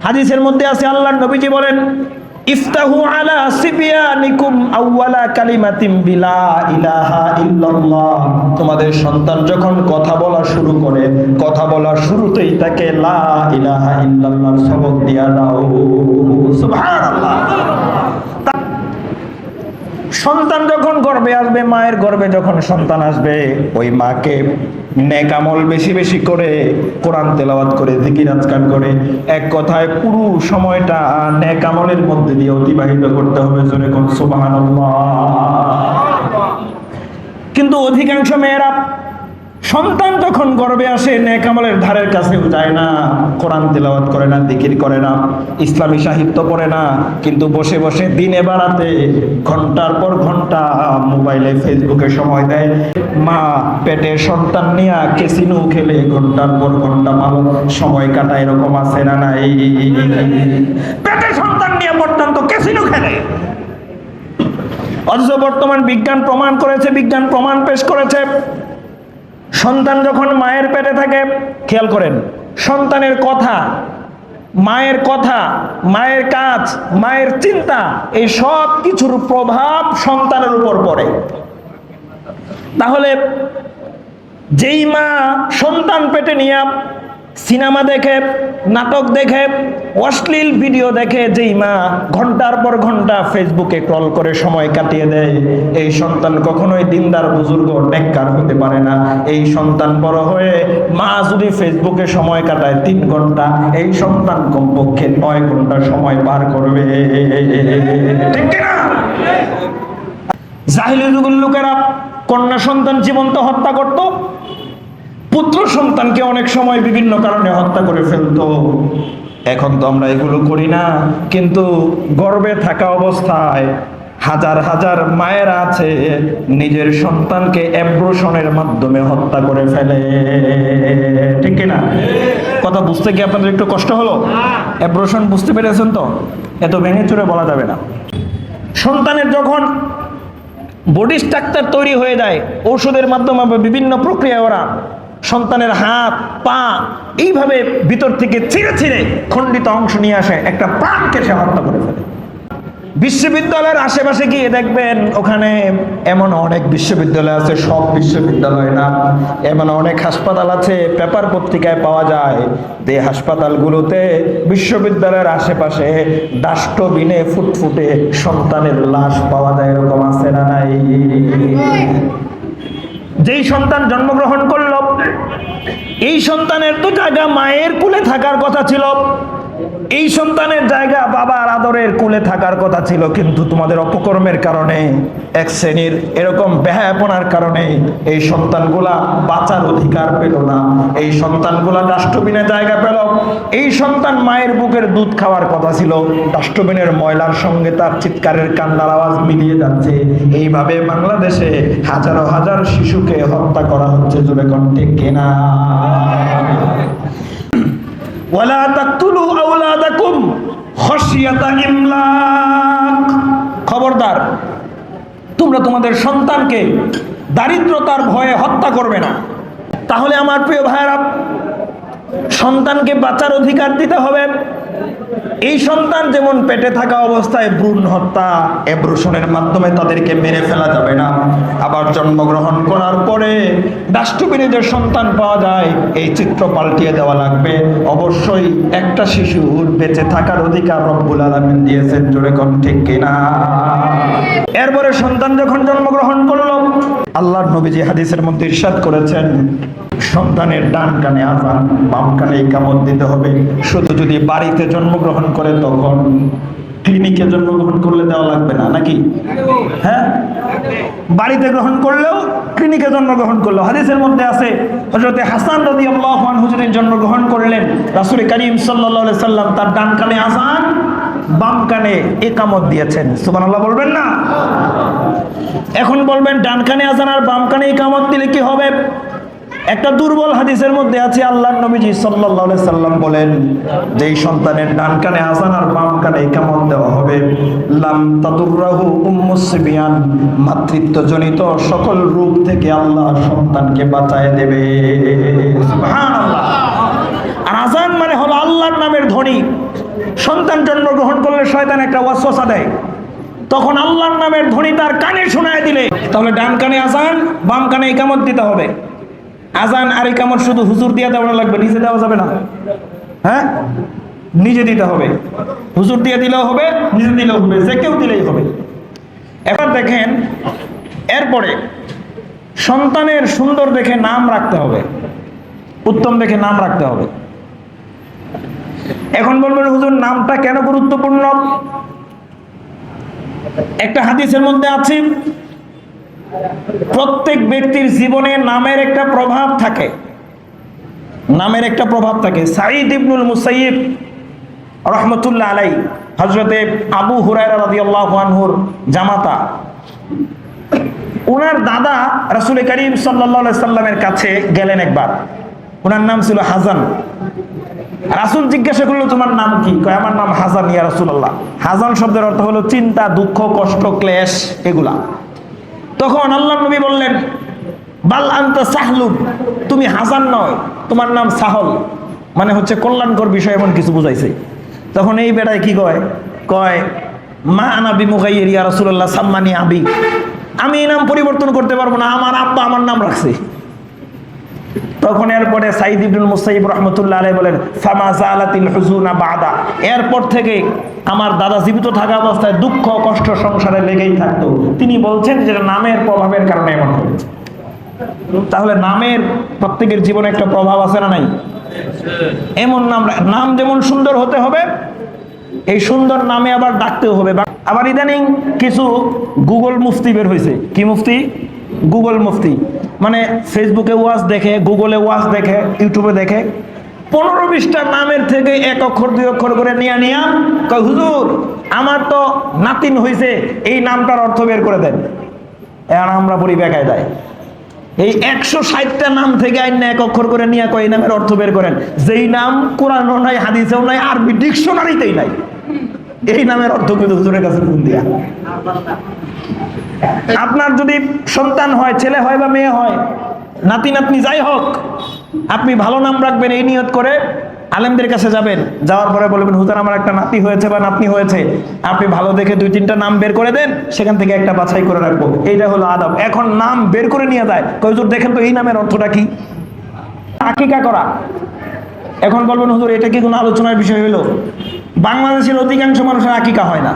হাদিসের মধ্যে আছে আল্লাহর নবীজি বলেন, ইফতাহু আলা সিবিয়ানিকুম আউয়ালা কালিমাতিন বিলা ইলাহা ইল্লাল্লাহ। তোমাদের সন্তান যখন কথা বলা শুরু করে, কথা বলার শুরুতেই তাকে লা ইলাহা ইল্লাল্লাহর সবক দিয়া দাও। সুবহানাল্লাহ। সন্তান যখন গর্ভে আসবে, মায়ের গর্ভে যখন সন্তান আসবে, ওই মাকে নেক আমল বেশি বেশি করে কোরআন তেলাওয়াত করে, জিকির আজকার করে, এক কথায় পুরো সময়টা নেক আমলের মধ্যে দিয়ে অতিবাহিত করতে হবে। জোরে কোন সুবহানাল্লাহ। কিন্তু অধিকাংশ মেয়েরা সন্তান যখন গর্ভে আসে নেক আমলের ধারের কাছেও যায় না, কোরআন তেলাওয়াত করে না, জিকির করে না, ইসলামী সাহিত্য পড়ে না, কিন্তু বসে বসে দিনে বেড়াতে ঘন্টার পর ঘন্টা মোবাইলে ফেসবুকে সময় দেয়। মা পেটে সন্তান নিয়ে ক্যাসিনো খেলে ঘন্টার পর ঘন্টা ভালো সময় কাটায়, এরকম আছে না? না, এই পেটে সন্তান নিয়ে পর্যন্ত ক্যাসিনো খেলে। অথচ বর্তমান বিজ্ঞান প্রমাণ করেছে, বিজ্ঞান প্রমাণ পেশ করেছে, সন্তান যখন মায়ের পেটে থাকে, খেয়াল করেন, সন্তানের কথা, মায়ের কথা, মায়ের কাজ, মায়ের চিন্তা, এই সব কিছুর প্রভাব সন্তানের উপর পড়ে। তাহলে যেই মা সন্তান পেটে নিয়ে সিনেমা দেখে, নাটক দেখে, অশ্লীল ভিডিও দেখে, যেই মা ঘন্টার পর ঘন্টা ফেসবুকে স্ক্রল করে সময় কাটিয়ে দেয়, এই সন্তান কখনোই দিনদার বুজুর্গ নেককার হতে পারে না। এই সন্তান বড় হয়ে মা যদি ফেসবুকে সময় কাটায় 3 ঘন্টা, এই সন্তান কমপক্ষে 9 ঘন্টা সময় পার করবে। ঠিক না? জাহিলি যুগের লোকেরা কন্যা সন্তান জীবন্ত হত্যা করত, পুত্র সন্তানকে অনেক সময় বিভিন্ন কারণে হত্যা করে ফেলতো। এখন তো আমরা এগুলো করি না, কিন্তু গর্ভে থাকা অবস্থায় হাজার হাজার মায়েরা আছে নিজের সন্তানকে অ্যাব্রশনের মাধ্যমে হত্যা করে ফেলে। ঠিক কিনা? কথা বুঝতে কি আপনাদের একটু কষ্ট হলো? অ্যাব্রশন বুঝতে পেরেছেন তো? এত ভেঙে চুরে বলা যাবে না। সন্তানের যখন বডি স্ট্রাকচার তৈরি হয়ে যায়, ঔষধের মাধ্যমে বিভিন্ন প্রক্রিয়া ওরা সন্তানের হাত পা এইভাবে ভিতর থেকে ছিঁড়ে ছিঁড়ে খণ্ডিত অংশ নিয়ে আসে, একটা প্রাণকে সে হত্যা করে ফেলে। বিশ্ববিদ্যালয়ের আশেপাশে গিয়ে দেখবেন ওখানে এমন অনেক বিশ্ববিদ্যালয় আছে, সব বিশ্ববিদ্যালয় না, এমন অনেক হাসপাতাল আছে, পেপার পত্রিকায় পাওয়া যায় যে হাসপাতালগুলোতে বিশ্ববিদ্যালয়ের আশেপাশে ডাস্টবিনে ফুটফুটে সন্তানের লাশ পাওয়া যায়। এরকম আছে না? নাই? যেই সন্তান জন্মগ্রহণ করল, এই সন্তানের তো জায়গা মায়ের কোলে থাকার কথা ছিল, এই সন্তানের জায়গা বাবার আদরের কোলে থাকার কথা ছিল, কিন্তু তোমাদের অপকর্মের কারণে, এক শ্রেণীর এরকম বেহায়াপনার কারণে এই সন্তানগুলা বাঁচার অধিকার পেল না। এই সন্তানগুলা ডাস্টবিনে জায়গা পেল। এই সন্তান মায়ের বুকের দুধ খাওয়ার কথা ছিল, ডাস্টবিনের ময়লার সঙ্গে তার চিৎকারের কান্নার আওয়াজ মিলিয়ে যাচ্ছে। এইভাবে বাংলাদেশে হাজারো হাজার শিশুকে হত্যা করা হচ্ছে। জোরে কোন ঠিক কিনা? ওয়ালা তাকতুলু আওলাদাকুম খাশিয়াতা ইমলাক। খবরদার, তোমরা তোমাদের সন্তানকে দারিদ্রতার ভয়ে হত্যা করবে না। তাহলে আমার প্রিয় ভাইরা, সন্তানকে বাঁচার অধিকার দিতে হবে। এই সন্তান যেমন পেটে থাকা অবস্থায় ভ্রূণ হত্যা, অ্যাব্রশনের মাধ্যমে তাদেরকে মেরে ফেলা যাবে না। আবার জন্মগ্রহণ করার পরে ডাস্টবিনে যে সন্তান পাওয়া যায়, এই চিত্র পাল্টিয়ে দেওয়া লাগবে। অবশ্যই একটা শিশুর বেঁচে থাকার অধিকার রব্বুল আলামিন দিয়েছেন। জোরে কোন ঠিক কিনা? এরপরে সন্তান যখন জন্মগ্রহণ করলো, আল্লাহর নবীজি হাদিসের মধ্যে ইরশাদ করেছেন, সন্তানের ডান কানে আযান, বাম কানে ইকামত দিতে হবে। শুধু যদি বাড়িতে জন্মগ্রহণ করে তখন, ক্লিনিকে জন্মগ্রহণ করলে দেওয়া লাগবে না, নাকি? হ্যাঁ, বাড়িতে গ্রহণ করলেও ক্লিনিকে জন্মগ্রহণ করলেও। হাদিসের মধ্যে আছে হযরত হাসান রাদিয়াল্লাহু আনহু যিনি জন্মগ্রহণ করলেন, রাসূল করিম সাল্লাল্লাহু আলাইহি সাল্লাম তার ডান কানে আযান, বাম কানে ইকামত দিয়েছেন। সুবহানাল্লাহ বলবেন না? এখন বলবেন ডান কানে আযান আর বাম কানে ইকামত দিলে কি হবে? একটা দুর্বল হাদিসের মধ্যে আছে, আল্লাহর নবীজি সাল্লাল্লাহু আলাইহি সাল্লাম বলেন, যেই সন্তানের ডান কানে আযান আর বাম কানে ইকামত দেওয়া হবে, লাম তাদুররাহু উম্মুস সিবিয়ান, মাতৃত্বজনিত সকল রোগ থেকে আল্লাহ সন্তানকে বাঁচায় দেবে। সুবহানাল্লাহ। আর আযান মানে হলো আল্লাহর নামের ধ্বনি। সন্তান জন্মগ্রহণ করলে শয়তান একটা ওয়াসওয়াসা দেয়, তখন আল্লাহর নামের ধ্বনি তার কানে শোনায় দিলে, তাহলে ডান কানে আজান, বাম কানে ইকামত দিতে হবে। আজান আর ইকামত শুধু হুজুর দিয়ে দেওয়া লাগবে, নিজে দেওয়া যাবে না। হ্যাঁ, নিজে দিতে হবে। হুজুর দিয়ে দিলেও হবে, নিজে দিলেও হবে, যে কেউ দিলেই হবে। এবার দেখেন, এরপরে সন্তানের সুন্দর দেখে নাম রাখতে হবে, উত্তম দেখে নাম রাখতে হবে। এখন বলবেন হুজুর নামটা কেন গুরুত্বপূর্ণ? একটা হাদিসের মধ্যে আছে, প্রত্যেক ব্যক্তির জীবনে নামের একটা প্রভাব থাকে, নামের একটা প্রভাব থাকে। সাঈদ ইবনুল মুসাইয়িব রহমতুল্লাহ আলাই, হযরতে আবু হুরায়রা রাদিয়াল্লাহু আনহুর জামাতা, ওনার দাদা রাসূল করিম সাল্লাল্লাহু আলাইহি সাল্লামের কাছে গেলেন একবার। ওনার নাম ছিল হাসান। রাসূল জিজ্ঞাসা করলো, তোমার নাম কি? কয়, আমার নাম হাসান ইয়া রাসূলুল্লাহ। হাসান শব্দের অর্থ হলো চিন্তা, দুঃখ, কষ্ট, ক্লেশ, এগুলা। তখন আল্লাহর নবী বললেন, বাল আনতা সাহলুন, তুমি হাসান নয়, তোমার নাম সাহল, মানে হচ্ছে কল্যাণকর বিষয়, এমন কিছু বুঝাইছে। তখন এই বেটায় কি কয়, কয় মা আনা বিমুগাইয়ির ইয়া রাসূলুল্লাহ সাম্মানি আবি, আমি এই নাম পরিবর্তন করতে পারবো না, আমার আব্বা আমার নাম রাখছে। তখন এরপরে সাঈদ ইবনুল মুসাইয়িব রাহমাতুল্লাহ আলাইহি বলেন, ফামা জালাতিল হুজুনা বাদা, এরপর থেকে আমার দাদা জীবিত থাকা অবস্থায় দুঃখ কষ্ট সংসারে লেগেই থাকতো। তিনি বলছেন যে নামের প্রভাবের কারণে এমন হয়েছে। তাহলে নামের প্রত্যেকের জীবনে একটা প্রভাব আছে না নাই? এমন নাম যেমন সুন্দর হতে হবে, এই সুন্দর নামে আবার ডাকতেও হবে। আবার ইদানিং কিছু গুগল মুফতি বের হয়েছে। কি মুফতি? গুগল মুফতি। মানে ফেসবুকে ওয়াজ দেখে, গুগলে ওয়াজ দেখে, ইউটিউবে দেখে, 15-20টা নামের থেকে 1 অক্ষর 2 অক্ষর করে নিয়ে কয়, হুজুর আমার তো নাতিন হয়েছে, এই নামটার অর্থ বের করে দেন। এখন আমরা পড়ি বেকায়দায়। এই 160টা নাম থেকে আইন 1 অক্ষর করে নিয়ে কয় এই নামের অর্থ বের করেন, যেই নাম কোরআনও নাই, হাদিসেও নাই, আরবি ডিকশনারিতেই নাই। এই নামের অর্থ কিন্তু হুজুরের কাছে ফোন দিয়া। আপনার যদি সন্তান হয়, ছেলে হয় বা মেয়ে হয়, নাতি নাতনি যাই হোক, আপনি ভালো নাম রাখবেন এই নিয়ত করে আলেমদের কাছে যাবেন। যাওয়ার পরে বলবেন, হুজুর আমার একটা নাতি হয়েছে বা নাতনি হয়েছে, আপনি ভালো দেখে 2-3টা নাম বের করে দেন, সেখান থেকে একটা বাছাই করে রাখবো। এইটা হলো আদব। এখন নাম বের করে নিয়ে যায়, হুজুর দেখেন তো এই নামের অর্থটা কি? আকিকা করা। এখন বলবেন, হুজুর এটা কি কোনো আলোচনার বিষয় হলো? বাংলাদেশের অধিকাংশ মানুষের আকিকা হয় না।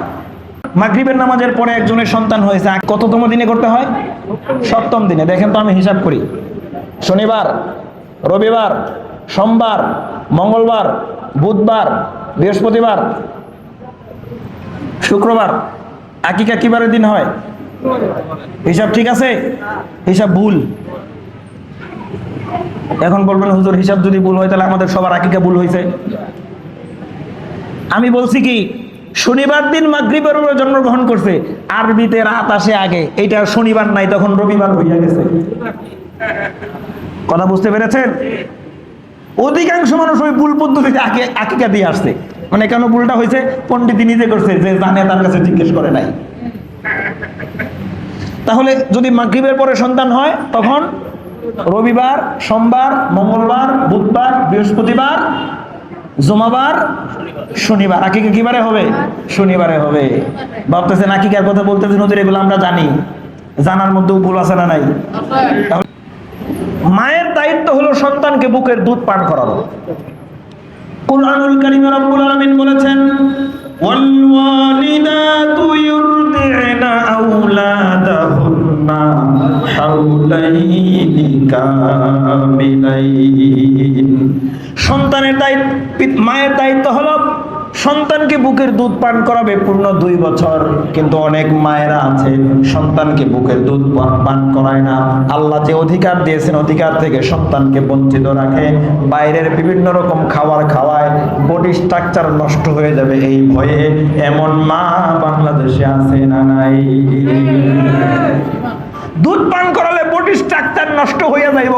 মাগরিবের নামাজের পরে একজনের সন্তান হয়েছে, কততম দিনে করতে হয়? 7ম দিনে। দেখেন তো, আমি হিসাব করি, শনিবার, রবিবার, সোমবার, মঙ্গলবার, বুধবার, বৃহস্পতিবার, শুক্রবার। আকিকা কি বারের দিন হয়? হিসাব ঠিক আছে? হিসাব ভুল। এখন বলবেন, হুজুর হিসাব যদি ভুল হয় তাহলে আমাদের সবার আকিকা ভুল হয়েছে। আমি বলছি কি, শনিবার দিন মাগরিবের উপরে জন্মগ্রহণ করছে, আরবিতে রাত আসে আগে, এইটা শনিবার নাই, তখন রবিবার হইয়া গেছে। কথা বুঝতে পেরেছেন? অধিকাংশ মানুষ ওই ভুল পদ্ধতিতে আকিকা দিয়ে আসছে। মানে কেন ভুলটা হয়েছে? পণ্ডিত নিজে করছে, যে জানে তার কাছে জিজ্ঞেস করে নাই। তাহলে যদি মাগরিবের পরে সন্তান হয়, তখন রবিবার, সোমবার, মঙ্গলবার, বুধবার, বৃহস্পতিবার, জুমাবার, শনিবার। আকিকা কিবারে হবে? শনিবারে হবে। ভাবতেছেন আকিকার কথা বলতেছেন হুজুর, এগুলো আমরা জানি, জানার মধ্যেও ভুল আছে না নাই? মায়ের দায়িত্ব হলো সন্তানকে বুকের দুধ পান করানো। কুরআনুল কারীমে রব্বুল আলামিন বলেছেন, ওয়াল ওয়ালিদাতু ইউরদি'না আওলাদাহুন্না হাওলাইনি কামিলাইন। সন্তানের দায়িত্ব, মায়ের দায়িত্ব হলো সন্তানকে বুকের দুধ পান করাবে পূর্ণ 2 বছর। কিন্তু অনেক মায়েরা আছে সন্তানকে বুকের দুধ পান করায় না। আল্লাহ যে অধিকার দিয়েছেন, অধিকার থেকে সন্তানকে বঞ্চিত রাখে, বাইরের বিভিন্ন রকম খাবার খাওয়ায়, বডি স্ট্রাকচার নষ্ট হয়ে যাবে এই ভয়ে। এমন মা বাংলাদেশে আছে না নাই? দুধ পান করালে বডি স্ট্রাকচার নষ্ট হয়ে যাইব,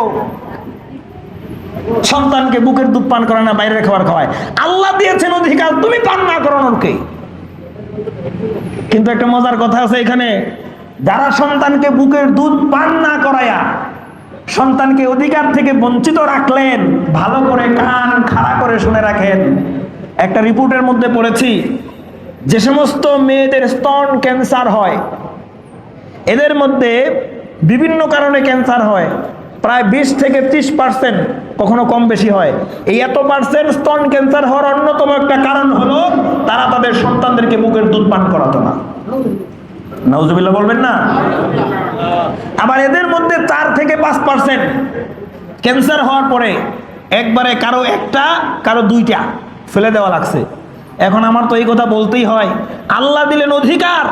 সন্তানকে বুকের দুধ পান করে না, বাইরের খাবার খাওয়ায়। আল্লাহ দিয়েছেন অধিকার, তুমি পান না করানোর কে? কিন্তু একটা মজার কথা আছে এখানে, যারা সন্তানকে বুকের দুধ পান না করায়া সন্তানকে অধিকার থেকে বঞ্চিত রাখলেন, ভালো করে কান খাড়া করে শুনে রাখেন, একটা রিপোর্টের মধ্যে পড়েছি, যে সমস্ত মেয়েদের স্তন ক্যান্সার হয়, এদের মধ্যে বিভিন্ন কারণে ক্যান্সার হয়, প্রায় 20 থেকে 30%, কখনো কম বেশি হয়। এই এত পার্সেন্ট স্তন ক্যান্সার হওয়ার অন্যতম একটা কারণ হলো তারা তাদের সন্তানদেরকে বুকের দুধ পান করাতো না। নাউজুবিল্লাহ বলবেন না? আবার এদের মধ্যে 4 থেকে 5% ক্যান্সার হওয়ার পরে একবারে কারো একটা, কারো 2টা ফেলে দেওয়া লাগছে। এখন আমার তো এই কথা বলতেই হয়, আল্লাহ দিলেন অধিকার,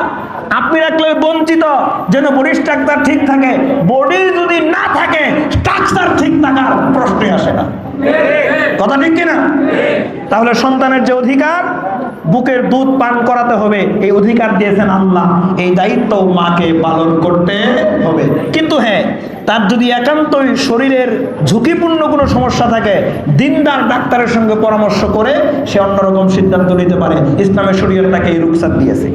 আপনি রাখলে বঞ্চিত, যেন বডি স্ট্রাকচার ঠিক থাকে। বডি যদি না থাকে, স্ট্রাকচার ঠিক থাকার প্রশ্নই আসে না। কথা ঠিক কিনা? তাহলে সন্তানের যে অধিকার, বুকের দুধ পান করাতে হবে, এই অধিকার দিয়েছেন আল্লাহ, এই দায়িত্ব মাকে পালন করতে হবে। কিন্তু হ্যাঁ, তার যদি একান্তই শরীরের ঝুঁকিপূর্ণ কোনো সমস্যা থাকে, দিনদার ডাক্তারের সঙ্গে পরামর্শ করে সে অন্যরকম সিদ্ধান্ত নিতে পারে। ইসলামের শরীয়ত তাকে এই রুখসাত দিয়েছে।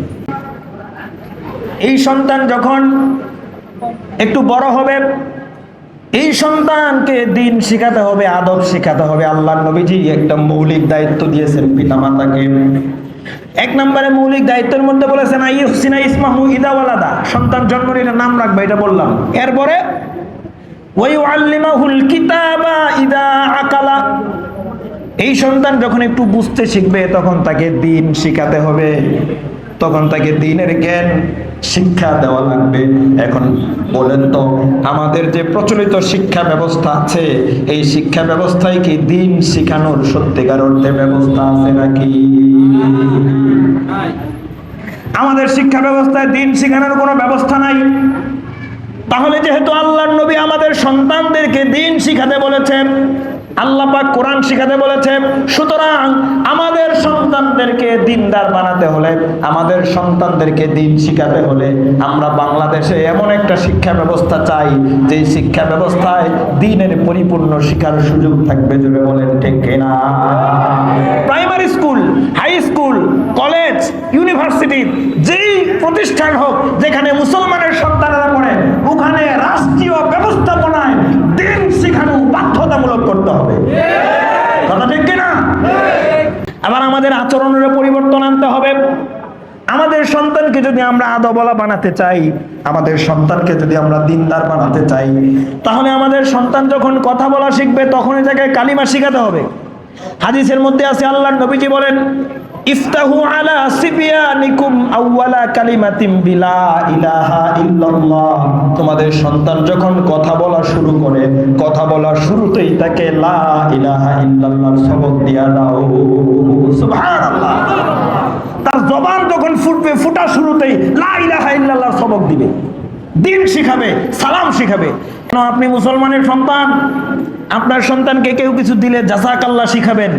এই সন্তান যখন একটু বড় হবে, এই সন্তানকে দিন শিখাতে হবে, আদব শিখাতে হবে। আল্লাহর নবীজি একটা মৌলিক দায়িত্ব দিয়েছেন পিতামাতাকে। 1 নম্বরে মৌলিক দায়িত্বের মধ্যে বলেছেন আইয়ুহসিনা ইসমাহু ইদা ওয়ালাদা, সন্তান জন্ম নিলে নাম রাখবে, এটা বললাম। এরপরে ওয়াইউআল্লিমাহুল কিতাবা ইদা আকালা, এই সন্তান যখন একটু বুঝতে শিখবে তখন তাকে দিন শিখাতে হবে, তখন তাকে দিনের জ্ঞান শিক্ষা দেওয়া লাগবে। এখন বলেন তো, আমাদের যে প্রচলিত শিক্ষা ব্যবস্থা আছে, এই শিক্ষা ব্যবস্থায় কি দিন শিখানোর সত্যিকার অর্থে ব্যবস্থা আছে নাকি? আমাদের শিক্ষা ব্যবস্থায় দিন শিখানোর কোনো ব্যবস্থা নাই। তাহলে যেহেতু আল্লাহর নবী আমাদের সন্তানদেরকে দিন শিখাতে বলেছেন, আল্লাহ পাক কোরআন শিখাতে বলেছেন, সুতরাং আমাদের সন্তানদেরকে দিনদার বানাতে হলে, আমাদের সন্তানদেরকে দিন শিখাতে হলে আমরা বাংলাদেশে এমন একটা শিক্ষা ব্যবস্থা চাই, যে শিক্ষা ব্যবস্থায় দিনের পরিপূর্ণ শিক্ষার সুযোগ থাকবে। জোরে বলেন ঠিক কিনা? Primary school, high school, college, university, যেই প্রতিষ্ঠান হোক যেখানে মুসলমানের সন্তানেরা পড়ে, ওখানে রাষ্ট্রীয় ব্যবস্থাপনায় দিন শিখানো বাধ্যতামূলক করতে হবে। কথা ঠিক কিনা? আবার আমাদের আচরণের পরিবর্তন আনতে হবে। আমাদের সন্তানকে যদি আমরা আদবওয়ালা বানাতে চাই, আমাদের সন্তানকে যদি আমরা দিনদার বানাতে চাই, তাহলে আমাদের সন্তান যখন কথা বলা শিখবে তখন এই জায়গায় কালিমা শিখাতে হবে। হাদিসের মধ্যে আছে, আল্লাহর নবীজি বলেন, ইফতাহু আলা সিবিয়ানিকুম আউওয়ালা কালিমাতিন বিলা ইলাহা ইল্লাল্লাহ, তোমাদের সন্তান যখন কথা বলা শুরু করে, কথা বলার শুরুতেই তাকে লা ইলাহা ইল্লাল্লাহর সবক দিয়া দাও। সুবহানাল্লাহ। তার জবান যখন ফুটবে, ফুটা শুরুতেই লা ইলাহা ইল্লাল্লাহর সবক দিবে, দিন শিখাবে, সালাম শিখাবে। কেন? আপনি মুসলমানের সন্তান, আপনার সন্তানকে কেউ কিছু দিলে জাযাকাল্লাহ শিখাবেন,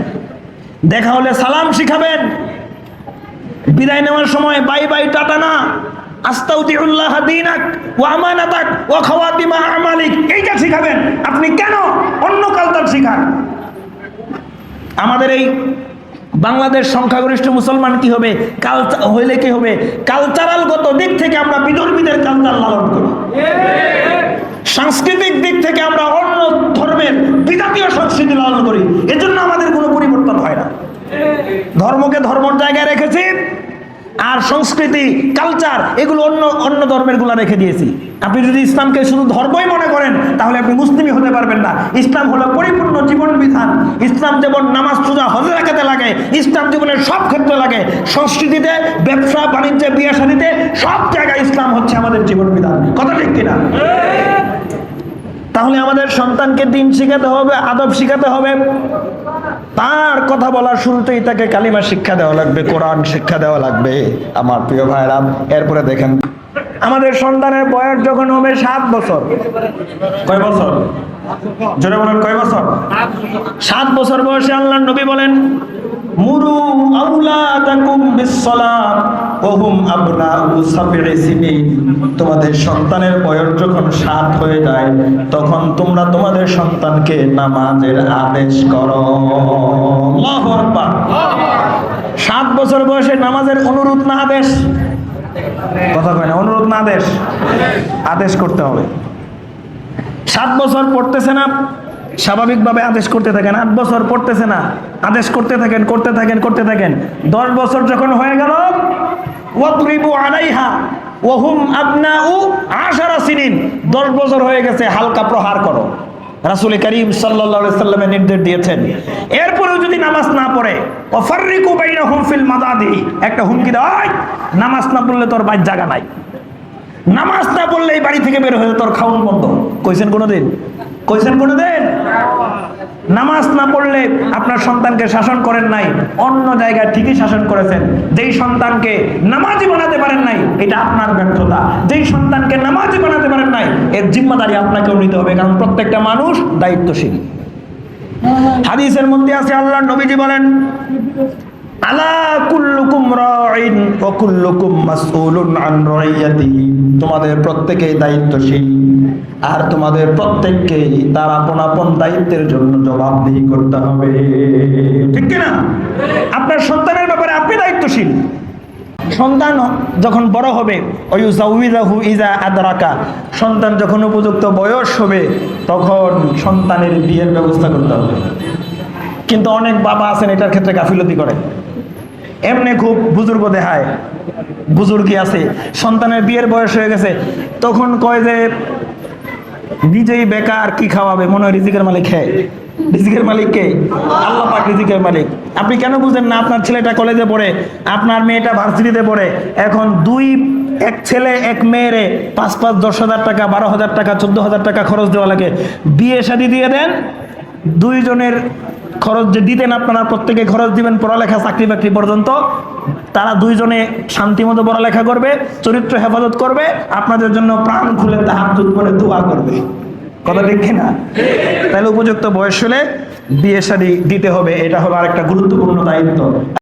দেখা হলে সালাম শিখাবেন, বিদায় নেওয়ার সময় বাই বাই টাটা না, আস্তাউদিউল্লাহ দীনাক ওয়া আমানাতাক ওয়া খাওয়াতিমা আমালিক, এইটা শিখাবেন। আপনি কেন অন্য কালচার শিখান? আমাদের এই বাংলাদেশ সংখ্যাগরিষ্ঠ মুসলমান কি হবে, কালচার হইলে কি হবে, কালচারালগত দিক থেকে আমরা বিধর্মীদের কালচার লালন করি, সাংস্কৃতিক দিক থেকে আমরা অন্য ধর্মের বিজাতীয় সংস্কৃতি লালন করি। এজন্য আমাদের কোনো পরিবর্তন হয় না। ধর্মকে ধর্মের জায়গায় রেখেছি, আর সংস্কৃতি, কালচার এগুলো অন্য অন্য ধর্মের গুলা রেখে দিয়েছি। আপনি যদি ইসলামকে শুধু ধর্মই মনে করেন, তাহলে আপনি মুসলিমই হতে পারবেন না। ইসলাম হলো পরিপূর্ণ জীবন বিধান। ইসলাম যেমন নামাজ, রোজা, হজ জাকাতে লাগে, ইসলাম জীবনের সব ক্ষেত্রে লাগে। সংস্কৃতিতে, ব্যবসা বাণিজ্যে, বিয়ে শাদীতে, সব জায়গায় ইসলাম হচ্ছে আমাদের জীবন বিধান। কথা ঠিক কিনা? তাহলে আমাদের সন্তানকে দিন শিখাতে হবে, আদব শিখাতে হবে। তার কথা বলার শুরুতেই তাকে কালিমা শিক্ষা দেওয়া লাগবে, কোরআন শিক্ষা দেওয়া লাগবে। আমার প্রিয় ভাইরা, এরপরে দেখেন, আমাদের সন্তানের বয়স যখন হবে 7 বছর, কয় বছর? জোরে বলেন, কয় বছর? 7 বছর বয়সে আল্লাহর নবী বলেন, মুরু আওলাদাকুম বিসসালাত ওয়া হুম আবনাউ সাবঈ সিনিন, তোমাদের সন্তানের বয়স যখন 7 হয়ে যায়, তখন তোমরা তোমাদের সন্তানকে নামাজের আদেশ করো। আল্লাহু আকবার। 7 বছর বয়সে নামাজের অনুরোধ না আদেশ? কথা কয় না, অনুরোধ না আদেশ? আদেশ করতে হবে। 7 বছর পড়তেছে না, স্বাভাবিকভাবে আদেশ করতে থাকেন, 8 বছর পড়তেছে না, আদেশ করতে থাকেন 10 বছর যখন হয়ে গেল, ওয়াদরিবু আলাইহা ওয়া হুম আবনাউ 10 সিনিন, 10 বছর হয়ে গেছে, হালকা প্রহার করো। রাসূল করিম সাল্লাল্লাহু আলাইহি সাল্লামের নির্দেশ দিয়েছেন। এরপরেও যদি নামাজ না পড়ে, ওয়াফাররিকু বাইনাহুম ফিল মাদাদি, একটা হুমকি দেয়, নামাজ না পড়লে তোর বাইর জায়গা নাই, নামাজ না পড়লে এই বাড়ি থেকে বের হয়ে তোর খাওন বন্ধ। কইছেন কোনোদিন? নামাজ না পড়লে আপনার সন্তানকে শাসন করেন নাই, অন্য জায়গায় ঠিকই শাসন করেছেন। যেই সন্তানকে নামাজি বানাতে পারেন নাই, এটা আপনার ব্যর্থতা। যেই সন্তানকে নামাজি বানাতে পারেন নাই, এর জিম্মাদারি আপনাকেও নিতে হবে, কারণ প্রত্যেকটা মানুষ দায়িত্বশীল। হাদিসের মধ্যে আছে, আল্লাহর নবীজি বলেন, আলা কুল্লুকুম রাইন ওয়া কুল্লুকুম মাসউলুন আন রাইয়াতিহি, তোমাদের প্রত্যেকেই দায়িত্বশীল, আর তোমাদের প্রত্যেককেই তার আপন আপন দায়িত্বের জন্য জবাবদিহি করতে হবে। ঠিক কি না? আপনার সন্তানের ব্যাপারে আপনি দায়িত্বশীল। সন্তান যখন বড় হবে, ওয়ুজাউযুহু ইযা আদরাকা, সন্তান যখন উপযুক্ত বয়স হবে, তখন সন্তানের বিয়ের ব্যবস্থা করতে হবে। কিন্তু অনেক বাবা আছেন এটার ক্ষেত্রে গাফিলতি করে, এমনি খুব বুজুর্গ দেখায়, বুজুর্গি আছে, সন্তানের বিয়ের বয়স হয়ে গেছে, তখন কয় যে নিজেই বেকার, কি খাওয়াবে, মনে হয় রিজিকের মালিক। রিজিকের মালিক কে? আল্লাহ পাক রিজিকের মালিক। আপনি কেন বুঝেন না? আপনার ছেলেটা কলেজে পড়ে, আপনার মেয়েটা ভার্সিটিতে পড়ে, এখন এক ছেলে এক মেয়েরে 5-5 10,000 টাকা, 12,000 টাকা, 14,000 টাকা খরচ দেওয়া লাগে। বিয়ে শাদী দিয়ে দেন, দুইজনের খরচ যে দিতেন আপনারা, প্রত্যেকে খরচ দিবেন পড়ালেখা, চাকরি বাকরি পর্যন্ত, তারা দুইজনে শান্তি মতো পড়ালেখা করবে, চরিত্র হেফাজত করবে, আপনাদের জন্য প্রাণ খুলে তাহাজ্জুদ করে দোয়া করবে। কথা ঠিক কিনা? তাহলে উপযুক্ত বয়স হলে বিয়ে শাদী দিতে হবে, এটা হলো আরেকটা গুরুত্বপূর্ণ দায়িত্ব।